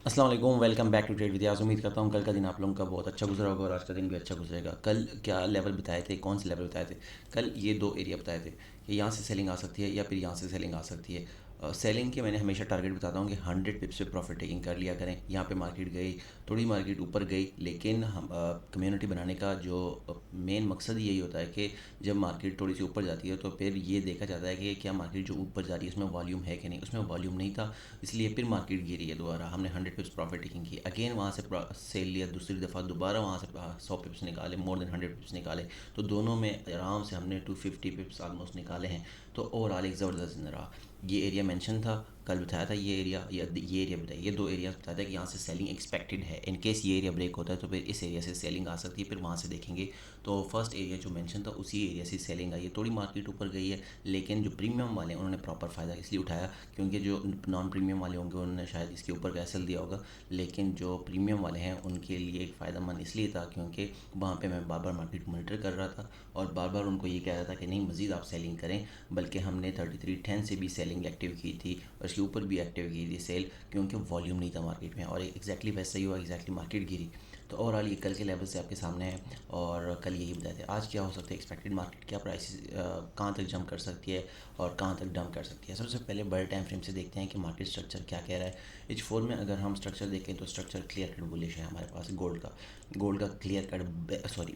अस्सलाम वालेकुम, welcome back to trade with Yas. उम्मीद करता हूँ कल का दिन आप लोगों का बहुत अच्छा गुजरा होगा और आज का दिन भी अच्छा गुजरेगा। कल क्या लेवल बताए थे, कौन से लेवल बताए थे? कल ये दो एरिया बताए थे कि यहाँ से सेलिंग आ सकती है या फिर यहाँ से सेलिंग आ सकती है। सेलिंग के मैंने हमेशा टारगेट बताता हूँ कि 100 पिप्स पे प्रॉफिट टेकिंग कर लिया करें। यहाँ पे मार्केट गई, थोड़ी मार्केट ऊपर गई, लेकिन हम कम्युनिटी बनाने का जो मेन मकसद यही होता है कि जब मार्केट थोड़ी सी ऊपर जाती है तो फिर ये देखा जाता है कि क्या मार्केट जो ऊपर जा रही है उसमें वॉल्यूम है कि नहीं। उसमें वॉल्यूम नहीं था, इसलिए फिर मार्केट गिरी है। दोबारा हमने 100 पिप्स प्रॉफिट टेकिंग की, अगेन वहाँ से सेल लिया, दूसरी दफ़ा दोबारा वहाँ से 100 पिप्स निकाले, मोर देन 100 पिप्स निकाले। तो दोनों में आराम से हमने 250 पिप्स ऑलमोस्ट निकाले हैं। तो ओवरऑल एक ज़बरदस्त दिन रहा। ये एरिया मेंशन था, कल बताया था ये एरिया, या ये एरिया बताया, ये दो एरिया बताया था कि यहाँ से सेलिंग एक्सपेक्टेड है। इन केस ये एरिया ब्रेक होता है तो फिर इस एरिया से सेलिंग आ सकती है, फिर वहाँ से देखेंगे। तो फर्स्ट एरिया जो मेंशन था उसी एरिया से सेलिंग आई है। थोड़ी मार्केट ऊपर गई है, लेकिन जो प्रीमियम वाले हैं उन्होंने प्रॉपर फ़ायदा इसलिए उठाया क्योंकि जो नॉन प्रीमियम वाले होंगे उन्होंने शायद इसके ऊपर कैसल दिया होगा, लेकिन जो प्रीमियम वाले हैं उनके लिए एक फ़ायदा मंद इसलिए था क्योंकि वहाँ पे मैं बार बार मार्केट मॉनिटर कर रहा था और बार बार उनको ये कह रहा था कि नहीं मज़ीद आप सेलिंग करें। बल्कि हमने 3310 से भी सेलिंग एक्टिव की थी और इसके ऊपर भी एक्टिव की थी सेल, क्योंकि वॉल्यूम नहीं था मार्केट में। और एग्जैक्टली वैसा ही हुआ, एग्जैक्टली मार्केट गिरी। तो ओवरऑल ये कल के लेवल से आपके सामने है और कल यही बताए थे। आज क्या हो सकता है, एक्सपेक्टेड मार्केट क्या प्राइस कहाँ तक जंप कर सकती है और कहाँ तक डंप कर सकती है। सबसे पहले बड़े टाइम फ्रेम से देखते हैं कि मार्केट स्ट्रक्चर क्या कह रहा है। H4 में अगर हम स्ट्रक्चर देखें तो स्ट्रक्चर क्लियर कट बुलिश है हमारे पास। गोल्ड का क्लियर कट सॉरी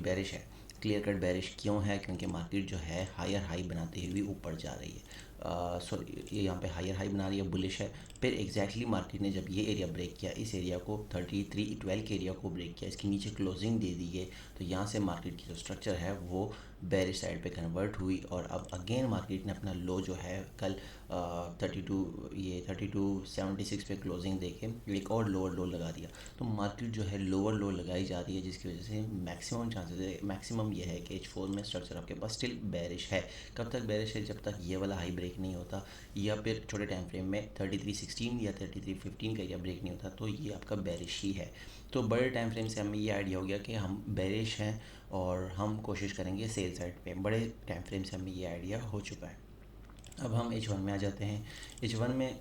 बेरिश है। क्लियर कट बेरिश क्यों है? क्योंकि मार्केट जो है हायर हाई बनाते हुए ऊपर जा रही है। सॉरी, ये यहाँ पे हायर हाई बना रही है, बुलिश है। फिर एग्जैक्टली मार्केट ने जब ये एरिया ब्रेक किया, इस एरिया को 3312 के एरिया को ब्रेक किया, इसके नीचे क्लोजिंग दे दी है, तो यहाँ से मार्केट की जो स्ट्रक्चर है वो बेरिश साइड पे कन्वर्ट हुई और अब अगेन मार्केट ने अपना लो जो है कल 3276 पे क्लोजिंग देके एक और लोअर लो लगा दिया। तो मार्केट जो है लोअर लो लगाई जा रही है, जिसकी वजह से मैक्सिमम चांसेस है, मैक्सिमम ये है कि H4 में स्ट्रक्चर आपके पास स्टिल बेरिश है। कब तक बेरिश है? जब तक ये वाला हाई ब्रेक नहीं होता या फिर छोटे टाइम फ्रेम में 3316 या 3315 का एरिया ब्रेक नहीं होता, तो ये आपका बेरिश ही है। तो बड़े टाइम फ्रेम से हमें ये आइडिया हो गया कि हम बेरिश हैं और हम कोशिश करेंगे सेल साइड पे। बड़े टाइम फ्रेम से हमें ये आइडिया हो चुका है। अब हम H1 में आ जाते हैं। H1 में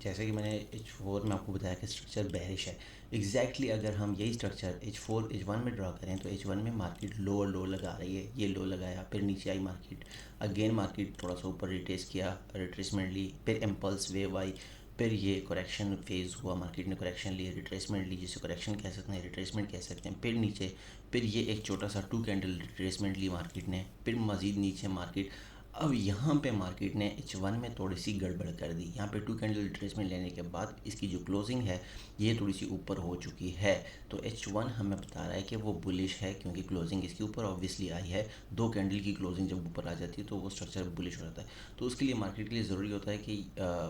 जैसे कि मैंने H4 में आपको बताया कि स्ट्रक्चर बेरिश है। एग्जैक्टली अगर हम यही स्ट्रक्चर H1 में ड्रा करें तो H1 में मार्केट लो लगा रही है। ये लो लगाया, फिर नीचे आई मार्केट, अगेन मार्केट थोड़ा सा ऊपर रिट्रेस किया, रिट्रेसमेंट ली, फिर इम्पल्स वेव आई, फिर ये करेक्शन फेज़ हुआ, मार्केट ने करेक्शन ली, रिट्रेसमेंट ली, जिसे करेक्शन कह सकते हैं, रिट्रेसमेंट कह सकते हैं, फिर नीचे, फिर ये एक छोटा सा 2 कैंडल रिट्रेसमेंट ली मार्केट ने, फिर मज़ीद नीचे मार्केट। अब यहाँ पे मार्केट ने H1 में थोड़ी सी गड़बड़ कर दी। यहाँ पे 2 कैंडल रिट्रेसमेंट लेने के बाद इसकी जो क्लोजिंग है ये थोड़ी सी ऊपर हो चुकी है। तो H1 हमें बता रहा है कि वो बुलिश है क्योंकि क्लोजिंग इसके ऊपर ऑब्वियसली आई है। 2 कैंडल की क्लोजिंग जब ऊपर आ जाती है तो वो स्ट्रक्चर बुलिश हो जाता है। तो उसके लिए मार्केट के लिए ज़रूरी होता है कि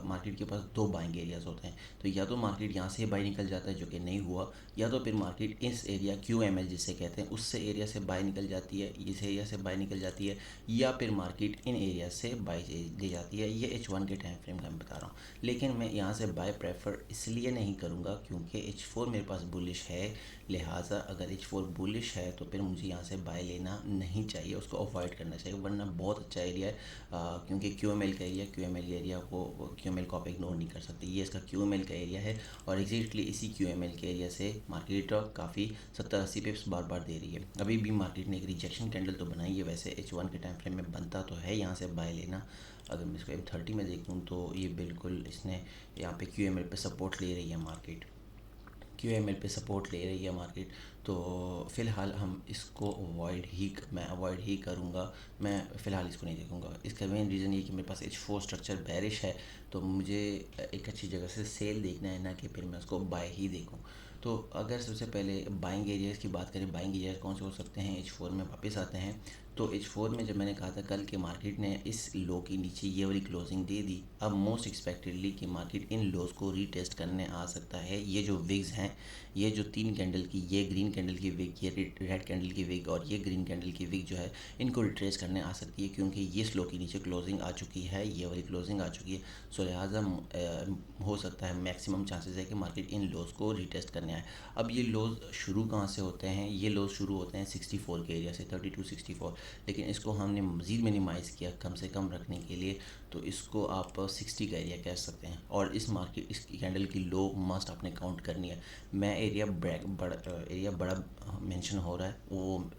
मार्केट के पास दो बाइंग एरियाज़ होते हैं। तो या तो मार्केट यहाँ से बाई निकल जाता है, जो कि नहीं हुआ, या तो फिर मार्केट इस एरिया QML जिसे कहते हैं उससे एरिया से बाई निकल जाती है, इस एरिया से बाई निकल जाती है, या फिर मार्केट इन एरिया से बाई ले जाती है। ये H1 के टाइम फ्रेम का मैं बता रहा हूँ, लेकिन मैं यहाँ से बाय प्रेफर इसलिए नहीं करूँगा क्योंकि H4 मेरे पास बुलिश है। लिहाजा अगर H4 बुलिश है तो फिर मुझे यहाँ से बाय लेना नहीं चाहिए, उसको अवॉइड करना चाहिए, वरना बहुत अच्छा एरिया है। क्योंकि QML का एरिया, QML को आप इग्नोर नहीं कर सकते। ये इसका QML का एरिया है और एग्जैक्टली इसी QML के एरिया से मार्केट काफ़ी 70-80 पिप्स बार बार दे रही है। अभी भी मार्केट ने एक रिजेक्शन कैंडल तो बनाई है, वैसे H1 के टाइम फ्रेम में बनता तो है यहाँ से बाय लेना। अगर मैं इसको M30 में देखूँ तो ये बिल्कुल इसने यहाँ पे QML पे सपोर्ट ले रही है मार्केट, QML पे सपोर्ट ले रही है मार्केट। तो फ़िलहाल हम इसको मैं अवॉइड ही करूँगा। मैं फ़िलहाल इसको नहीं देखूँगा। इसका मेन रीज़न ये कि मेरे पास H4 स्ट्रक्चर बेरिश है, तो मुझे एक अच्छी जगह से सेल देखना है, ना कि फिर मैं उसको बाय ही देखूँ। तो अगर सबसे पहले बाइंग एरियाज़ की बात करें, बाइंग एरियाज़ कौन से हो सकते हैं, H4 में वापस आते हैं। तो H4 में जब मैंने कहा था कल के मार्केट ने इस लो के नीचे ये वाली क्लोजिंग दे दी, अब मोस्ट एक्सपेक्टेडली कि मार्केट इन लोज को रीटेस्ट करने आ सकता है। ये जो विग्स हैं, ये जो 3 कैंडल की ये ग्रीन कैंडल की विक, ये रेड कैंडल की विक और ये ग्रीन कैंडल की विक जो है इनको रिट्रेस करने आ सकती है, क्योंकि ये स्लो के नीचे क्लोजिंग आ चुकी है, ये वाली क्लोजिंग आ चुकी है। सो लिहाजा हो सकता है, मैक्सिमम चांसेस है कि मार्केट इन लोज को रिटेस्ट करने आए। अब ये लोज शुरू कहाँ से होते हैं? ये लोज शुरू होते हैं 64 के एरिया से, 3264, लेकिन इसको हमने मज़ीद मिनिमाइज़ किया कम से कम रखने के लिए, तो इसको आप 60 का एरिया कह सकते हैं। और इस कैंडल की लो मस्ट आपने काउंट करनी है। मैं एरिया बड़ा मेंशन हो रहा है वो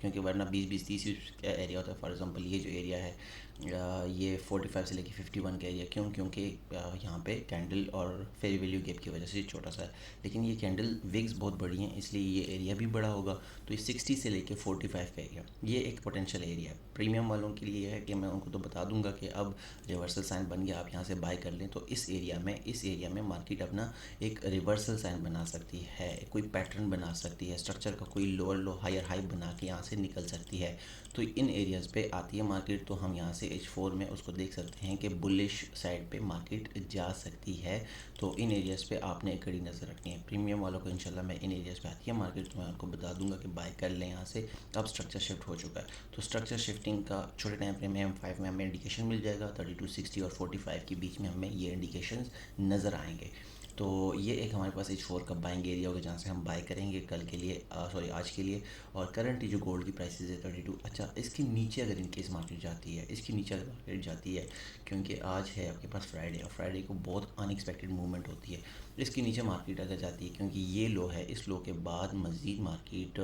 क्योंकि वरना 20-20-30 एरिया होता है। फॉर एग्जांपल ये जो एरिया है ये 45 से लेके 51 का एरिया, क्योंकि यहाँ पे कैंडल और फेयर वैल्यू गैप की वजह से छोटा सा है, लेकिन ये कैंडल विग्स बहुत बड़ी हैं, इसलिए ये एरिया भी बड़ा होगा। तो ये 60 से लेके 45 का एरिया, ये एक पोटेंशियल एरिया है। प्रीमियम वालों के लिए है कि मैं उनको तो बता दूंगा कि अब रिवर्सल साइन बन गया, आप यहाँ से बाय कर लें। तो इस एरिया में मार्केट अपना एक रिवर्सल साइन बना सकती है, कोई पैटर्न बना सकती है, स्ट्रक्चर का कोई लोअर लो हायर हाई बना के यहाँ से निकल सकती है। तो इन एरियाज़ पे आती है मार्केट, तो हम यहाँ से H4 में उसको देख सकते हैं कि बुलिश साइड पे मार्केट जा सकती है। तो इन एरियाज़ पे आपने एक कड़ी नज़र रखनी है। प्रीमियम वालों को इंशाल्लाह मैं इन एरियाज़ पे आती है मार्केट तो मैं आपको बता दूंगा कि बाय कर लें यहाँ से। अब स्ट्रक्चर शिफ्ट हो चुका है, तो स्ट्रक्चर शिफ्टिंग का छोटे टाइम फ्रेम में M5 में हमें इंडिकेशन मिल जाएगा। 3260 और 45 के बीच में हमें ये इंडिकेशन नज़र आएंगे। तो ये एक हमारे पास H4 का बाइंग एरिया होगा जहाँ से हम बाय करेंगे कल के लिए, आज के लिए। और करंटली जो गोल्ड की प्राइसेस है 32। अच्छा, इसके नीचे अगर इनकेस मार्केट जाती है, इसके नीचे अगर मार्केट जाती है, क्योंकि आज है आपके पास फ्राइडे, और फ्राइडे को बहुत अनएक्सपेक्टेड मूवमेंट होती है। इसके नीचे मार्केट अगर जाती है, क्योंकि ये लो है, इस लो के बाद मज़ीद मार्केट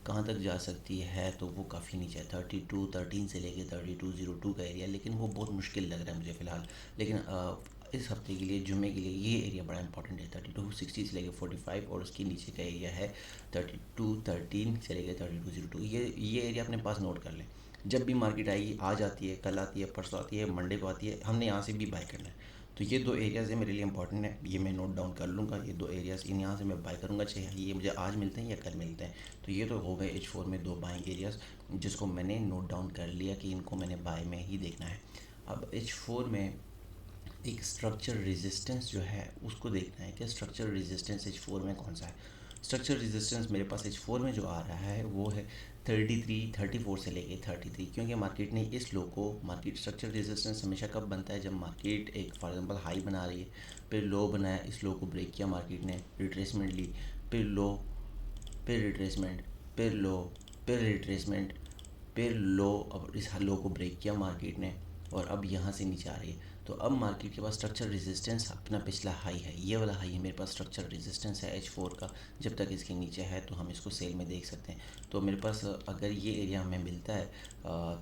कहाँ तक जा सकती है, तो वो काफ़ी नीचे है 3213 से लेके 3202 का एरिया, लेकिन वो बहुत मुश्किल लग रहा है मुझे फ़िलहाल। लेकिन इस हफ्ते के लिए, जुम्मे के लिए, ये एरिया बड़ा इंपॉर्टेंट है 3260 से लेके 45, और उसके नीचे का एरिया है 3213 से लेके 3202। ये एरिया अपने पास नोट कर लें। जब भी मार्केट आएगी, आज आती है, कल आती है, परसों आती है, मंडे को आती है, हमने यहाँ से भी बाय करना है। तो ये दो एरियाज़ है मेरे लिए इंपॉर्टेंट है, ये मैं नोट डाउन कर लूँगा। ये दो एरियाज़ इन यहाँ से मैं बाय करूँगा, चाहे ये मुझे आज मिलते हैं या कल मिलते हैं। तो ये तो हो गए H4 में दो बाइंग एरियाज़, जिसको मैंने नोट डाउन कर लिया कि इनको मैंने बाय में ही देखना है। अब H4 में एक स्ट्रक्चर रेजिस्टेंस जो है उसको देखना है कि स्ट्रक्चर रेजिस्टेंस H4 में कौन सा है। स्ट्रक्चर रेजिस्टेंस मेरे पास H4 में जो आ रहा है वो है 34 से लेके 33, क्योंकि मार्केट ने इस लो को, मार्केट स्ट्रक्चर रेजिस्टेंस हमेशा कब बनता है, जब मार्केट एक फॉर एग्जांपल हाई बना रही है, फिर लो बनाया, इस लो को ब्रेक किया मार्केट ने, रिट्रेसमेंट ली, फिर लो, फिर रिट्रेसमेंट, फिर लो, फिर रिट्रेसमेंट, फिर लो, अब इस लो को ब्रेक किया मार्केट ने, और अब यहाँ से नीचे आ रही है। तो अब मार्केट के पास स्ट्रक्चर रेजिस्टेंस अपना पिछला हाई है, ये वाला हाई है मेरे पास, स्ट्रक्चर रेजिस्टेंस है H4 का। जब तक इसके नीचे है तो हम इसको सेल में देख सकते हैं। तो मेरे पास अगर ये एरिया हमें मिलता है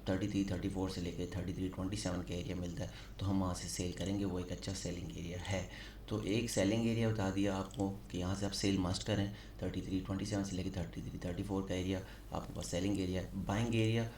34 से लेकर 27 का एरिया मिलता है, तो हम वहाँ से सेल करेंगे, वो एक अच्छा सेलिंग एरिया है। तो एक सेलिंग एरिया बता दिया आपको कि यहाँ से आप सेल मस्ट करें। 27 से लेकर 34 का एरिया आपके पास सेलिंग एरिया है। बाइंग एरिया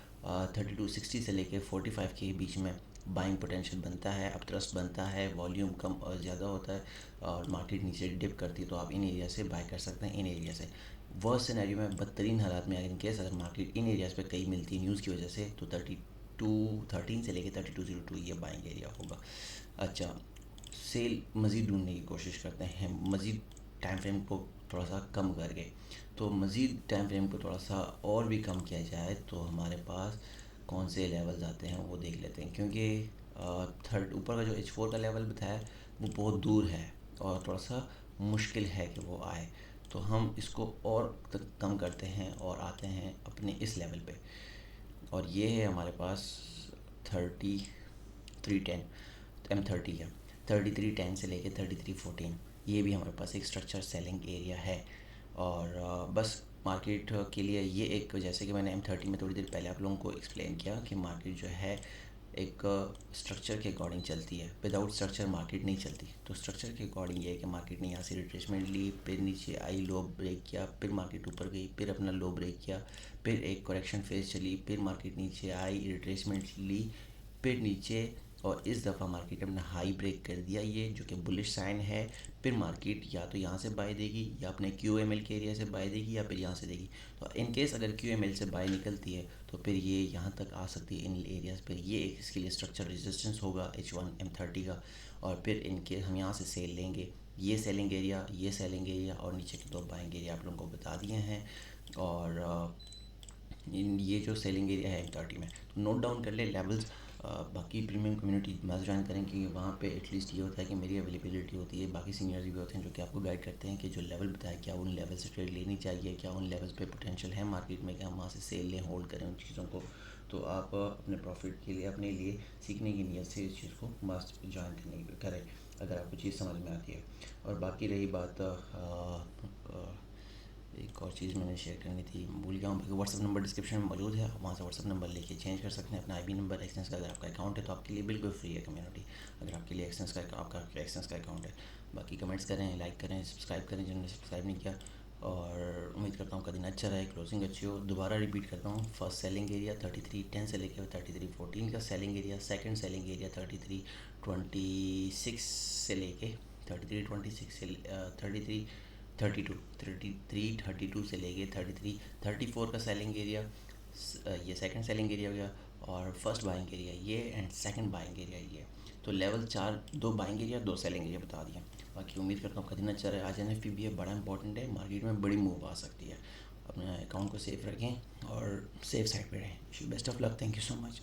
3260 से लेकर 45 के बीच में बाइंग पोटेंशियल बनता है, अब ट्रस्ट बनता है, वॉल्यूम कम और ज़्यादा होता है और मार्केट नीचे डिप करती है, तो आप इन एरिया से बाय कर सकते हैं। इन एरिया से वर्स्ट सिनेरियो में, बदतरीन हालात में, अगर इनकेस अगर मार्केट इन एरियाज़ पे कहीं मिलती है न्यूज़ की वजह से, तो 3213 से लेकर 3202 ये बाइंग एरिया होगा। अच्छा, सेल मज़ीद ढूंढने की कोशिश करते हैं, मज़ीद टाइम फ्रेम को थोड़ा सा कम करके। तो मज़ीद टाइम फ्रेम को थोड़ा सा और भी कम किया जाए तो हमारे पास कौन से लेवल्स आते हैं वो देख लेते हैं, क्योंकि थर्ड ऊपर का जो H4 का लेवल बताया वो बहुत दूर है और थोड़ा सा मुश्किल है कि वो आए। तो हम इसको और तक कम करते हैं और आते हैं अपने इस लेवल पे, और ये है हमारे पास 3310 M30 का, 3310 से लेके 3314, ये भी हमारे पास एक स्ट्रक्चर सेलिंग एरिया है। और बस मार्केट के लिए ये एक, जैसे कि मैंने M30 में थोड़ी देर पहले आप लोगों को एक्सप्लेन किया कि मार्केट जो है एक स्ट्रक्चर के अकॉर्डिंग चलती है, विदाउट स्ट्रक्चर मार्केट नहीं चलती। तो स्ट्रक्चर के अकॉर्डिंग ये है कि मार्केट ने यहाँ से रिट्रेसमेंट ली, फिर नीचे आई, लो ब्रेक किया, फिर मार्केट ऊपर गई, फिर अपना लो ब्रेक किया, फिर एक करेक्शन फेज चली, फिर मार्केट नीचे आई, रिट्रेसमेंट ली, फिर नीचे, और इस दफ़ा मार्केट अपना हाई ब्रेक कर दिया, ये जो कि बुलिश साइन है। फिर मार्केट या तो यहाँ से बाय देगी या अपने QML के एरिया से बाय देगी या फिर यहाँ से देगी। तो इन केस अगर QML से बाय निकलती है तो फिर ये यहाँ तक आ सकती है इन एरियाज़ पर, ये एक इसके लिए स्ट्रक्चर रेजिस्टेंस होगा H1 M30 का। और फिर इन केस हम यहाँ से सेल लेंगे ये सेलिंग एरिया, ये सेलिंग एरिया और नीचे के 2 बाइंग एरिया आप लोगों को बता दिए हैं। और ये जो सेलिंग एरिया है M30 में, तो नोट डाउन कर ले लेवल्स। बाकी प्रीमियम कम्युनिटी मस्ट ज्वाइन करें कि वहाँ पे एटलीस्ट ये होता है कि मेरी अवेलेबिलिटी होती है, बाकी सीनियर्स भी होते हैं जो कि आपको गाइड करते हैं कि जो लेवल बताया क्या उन लेवल से ट्रेड लेनी चाहिए, क्या उन लेवल्स पे पोटेंशियल है मार्केट में, क्या हम वहाँ से सेल लें, होल्ड करें उन चीज़ों को। तो आप अपने प्रॉफिट के लिए, अपने लिए सीखने की नीयत से इस चीज़ को मस्ट ज्वाइन करने की करें अगर आपको चीज़ समझ में आती है। और बाकी रही बात एक और चीज़ मैंने शेयर करनी थी, भूल गया हूँ। बाकी व्हाट्सअप नंबर डिस्क्रिप्शन में मौजूद है, आप वहाँ से व्हाट्सअप नंबर लेके चेंज कर सकते हैं अपना आईबी नंबर। एक्सचेंज का अगर आपका अकाउंट है तो आपके लिए बिल्कुल फ्री है कम्युनिटी, अगर आपके लिए एक्सचेंज का आपका एक्सचेंज का अकाउंट है। बाकी कमेंट्स करें, लाइक करें, सब्सक्राइब करें जिन्होंने सब्सक्राइब नहीं किया। और उम्मीद करता हूँ का दिन अच्छा रहे, क्लोजिंग अच्छी हो। दोबारा रिपीट करता हूँ, फर्स्ट सेलिंग एरिया 33.10 से लेकर 33.14 का selling area, second selling area 33.26 से लेके 33.26 से 33.32 से लेके 33.34 का सेलिंग एरिया, ये सेकंड सेलिंग एरिया हो गया। और फर्स्ट बाइंग एरिया ये, एंड सेकंड बाइंग एरिया ये। तो level 4 2 buying area, 2 selling area बता दिया। बाकी उम्मीद करता हूँ आपका दिन अच्छा रहे। आज NFP भी है, बड़ा इंपॉर्टेंट है, मार्केट में बड़ी मूव आ सकती है। अपने अकाउंट को सेफ रखें और सेफ साइड पे रहें। Best of luck, thank you so much.